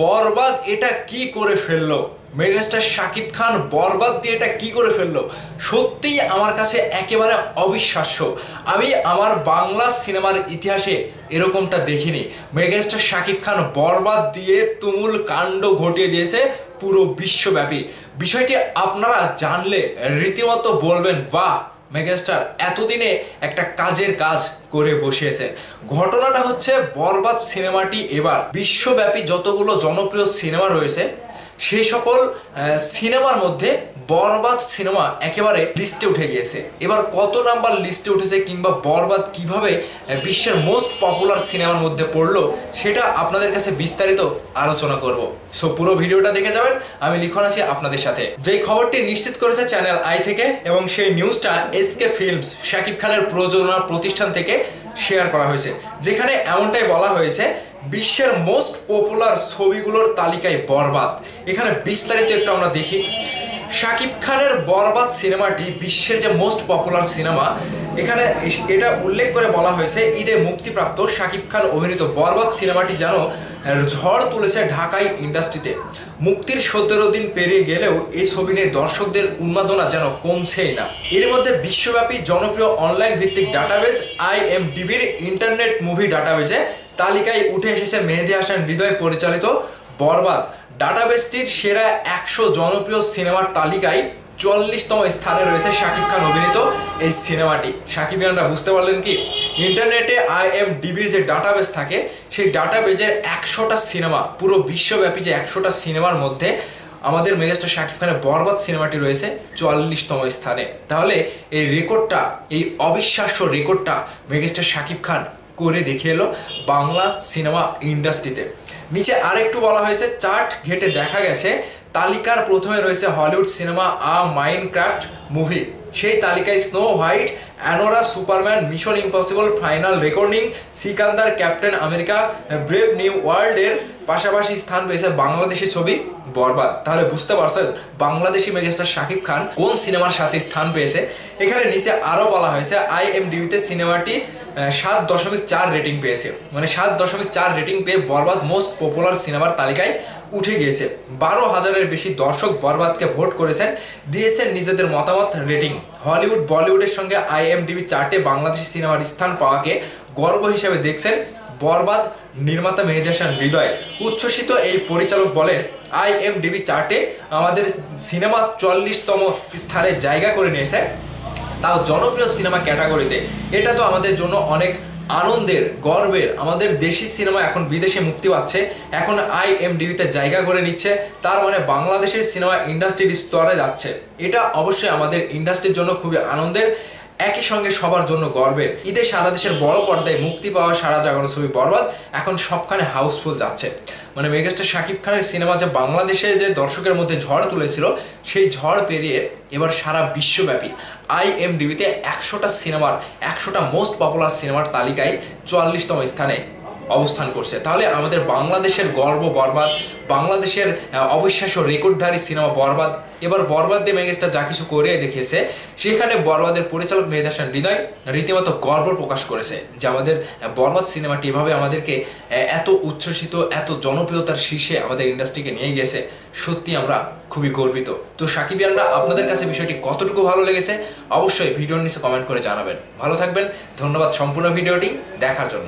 বরবাদ এটা কি করে ফেললো? মেগাস্টার শাকিব খান বরবাদ দিয়ে এটা কি করে ফেললো? সত্যিই আমার কাছে একেবারে অবিশ্বাস্য। আমি আমার বাংলা সিনেমার ইতিহাসে এরকমটা দেখিনি। মেগাস্টার শাকিব খান বরবাদ দিয়ে তুমুল কাণ্ড ঘটিয়ে দিয়েছে পুরো বিশ্বব্যাপী। বিষয়টি আপনারা জানলে রীতিমতো বলবেন, বাহ, মেগাস্টার এতদিনে একটা কাজের কাজ করে বসিয়েছে। ঘটনাটা হচ্ছে, বরবাদ সিনেমাটি এবার বিশ্বব্যাপী যতগুলো জনপ্রিয় সিনেমা রয়েছে সেই সকল সিনেমার মধ্যে বরবাদ সিনেমা একেবারে লিস্টে উঠে গিয়েছে। এবার কত নাম্বার লিস্টে উঠেছে কিংবা বরবাদ কিভাবে বিশ্বের মোস্ট পপুলার সিনেমার মধ্যে পড়লো সেটা আপনাদের কাছে বিস্তারিত আলোচনা করব। সো পুরো ভিডিওটা দেখে যাবেন। আমি লিখন আছি আপনাদের সাথে। যেই খবরটি নিশ্চিত করেছে চ্যানেল আই থেকে এবং সেই নিউজটা এসকে ফিল্মস শাকিব খানের প্রযোজনা প্রতিষ্ঠান থেকে শেয়ার করা হয়েছে, যেখানে এমনটাই বলা হয়েছে বিশ্বের মোস্ট পপুলার ছবিগুলোর তালিকায় বরবাদ। এখানে বিস্তারিত একটু আমরা দেখি। শাকিব খানের বরবাদ সিনেমাটি বিশ্বের যে মোস্ট পপুলার সিনেমা, এখানে এটা উল্লেখ করে বলা হয়েছে ঈদে মুক্তিপ্রাপ্ত শাকিব খান অভিনীত বরবাদ সিনেমাটি যেন ঝড় তুলেছে ঢাকাই ইন্ডাস্ট্রিতে। মুক্তির 17 দিন পেরিয়ে গেলেও এই ছবি নিয়ে দর্শকদের উন্মাদনা যেন কমছেই না। এর মধ্যে বিশ্বব্যাপী জনপ্রিয় অনলাইন ভিত্তিক ডাটাবেস IMDb'র ইন্টারনেট মুভি ডাটাবেসে তালিকায় উঠে এসেছে মেহেদী হাসান হৃদয় পরিচালিত বরবাদ। ডাটাবেসটির সেরা 100 জনপ্রিয় সিনেমার তালিকায় 44তম স্থানে রয়েছে শাকিব খান অভিনীত এই সিনেমাটি। শাকিবিয়ানরা বুঝতে পারলেন কি? ইন্টারনেটে IMDb'র যে ডাটাবেস থাকে সেই ডাটাবেজের 100টা সিনেমা, পুরো বিশ্বব্যাপী যে 100টা সিনেমার মধ্যে আমাদের মেগাস্টার শাকিব খানের বরবাদ সিনেমাটি রয়েছে 44তম স্থানে। তাহলে এই রেকর্ডটা, এই অবিশ্বাস্য রেকর্ডটা মেগাস্টার শাকিব খান করে দেখিয়ে এলো বাংলা সিনেমা ইন্ডাস্ট্রিতে। নিচে আরেকটু বলা হয়েছে, চার্ট ঘেটে দেখা গেছে তালিকার প্রথমে রয়েছে হলিউড সিনেমা মাইনক্রাফট মুভি। সেই তালিকায় snow white, Anora, Superman, mission impossible, final recording, Sikandar, captain America, brave new ওয়ার্ল্ডের পাশাপাশি স্থান পেয়েছে বাংলাদেশি ছবি বরবাদ। তাহলে বুঝতে পারছেন বাংলাদেশি মেগাস্টার শাকিব খান কোন সিনেমার সাথে স্থান পেয়েছে। এখানে নিচে আরও বলা হয়েছে IMDb'তে সিনেমাটি 7.4 রেটিং পেয়েছে, মানে 7.4 রেটিং পেয়ে বরবাদ মোস্ট পপুলার সিনেমার তালিকায় উঠে গিয়েছে। 12,000-এর বেশি দর্শক বরবাদকে ভোট করেছেন, দিয়েছেন নিজেদের মতামত রেটিং। হলিউড বলিউডের সঙ্গে IMDb চার্টে বাংলাদেশি সিনেমার স্থান পাওয়াকে গর্ব হিসেবে দেখছেন বরবাদ নির্মাতা মেহেদী হাসান হৃদয়। উচ্ছ্বসিত এই পরিচালক বলেন, IMDb চার্টে আমাদের সিনেমা 44তম স্থানে জায়গা করে নিয়েছে, তাও জনপ্রিয় সিনেমা ক্যাটাগরিতে। এটা তো আমাদের জন্য অনেক আনন্দের, গর্বের। আমাদের দেশি সিনেমা এখন বিদেশে মুক্তি পাচ্ছে, এখন IMDb'তে জায়গা করে নিচ্ছে, তার মানে বাংলাদেশের সিনেমা ইন্ডাস্ট্রির স্তরে যাচ্ছে। এটা অবশ্যই আমাদের ইন্ডাস্ট্রির জন্য খুবই আনন্দের, একই সঙ্গে সবার জন্য গর্বের। ঈদে সারা দেশের বড় পর্দায় মুক্তি পাওয়া সারা জাগানো ছবি বরবাদ এখন সবখানে হাউসফুল যাচ্ছে। মানে মেগাস্টার শাকিব খানের সিনেমা যে বাংলাদেশে যে দর্শকের মধ্যে ঝড় তুলেছিল, সেই ঝড় পেরিয়ে এবার সারা বিশ্বব্যাপী IMDb'তে 100টা সিনেমার, 100টা মোস্ট পপুলার সিনেমার তালিকায় 44তম স্থানে অবস্থান করছে। তাহলে আমাদের বাংলাদেশের গর্ব বরবাদ, বাংলাদেশের অবিশ্বাস্য রেকর্ডধারী সিনেমা বরবাদ। এবার বরবাদ দিয়ে মেগাস্টার যা কিছু করে দেখিয়েছে, সেখানে বরবাদের পরিচালক মেহেদী হাসান হৃদয় রীতিমতো গর্ব প্রকাশ করেছে যে আমাদের বরবাদ সিনেমাটি এভাবে আমাদেরকে এত উচ্ছ্বসিত, এত জনপ্রিয়তার শীর্ষে আমাদের ইন্ডাস্ট্রিকে নিয়ে গিয়েছে। সত্যি আমরা খুবই গর্বিত। তো শাকিবিয়ানরা, আপনাদের কাছে বিষয়টি কতটুকু ভালো লেগেছে অবশ্যই ভিডিওর নিচে কমেন্ট করে জানাবেন। ভালো থাকবেন, ধন্যবাদ সম্পূর্ণ ভিডিওটি দেখার জন্য।